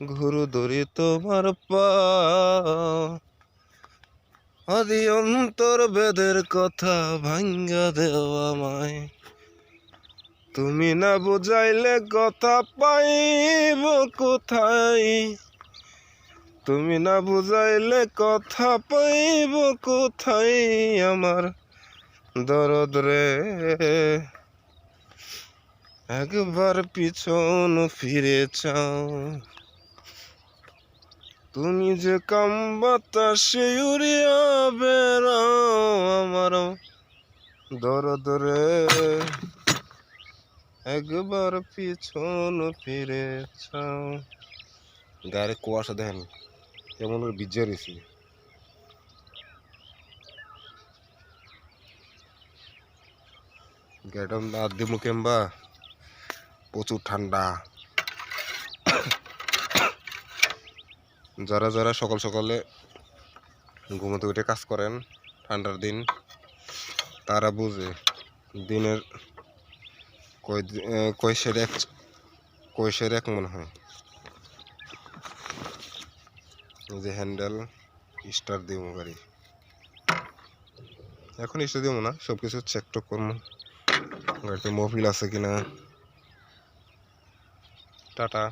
ঘুরু ধরি তোমার পা আদি অন্তর বেদের কথা ভাঙ্গা দেওয়া আমায়। তুমি না বুঝাইলে কথা পাইব কোথায়, তুমি না বুঝাইলে কথা পাইব কোথায় আমার দরদ রে। একবার পিছন ফিরে চাও, তুমি যে কাম বাতাসে উড়িয়া বেড়াও আমার দরদ রে। একবার পিছন ফিরে চাও। গায়ে কুয়াশা দেখেন কেমন ভিজে রয়েছি। গাড়িটা আদি মুখেম্বা প্রচুর ঠান্ডা। যারা যারা সকাল সকালে ঘুমোতে উঠে কাজ করেন ঠান্ডার দিন, তারা বুঝে দিনের কয়শের এক মনে হয়। যে হ্যান্ডেল স্টার দিব গাড়ি, এখন স্টার দিব না, সব কিছু চেক টক করবো গাড়িতে মোবিল আছে কিনা। টাটা।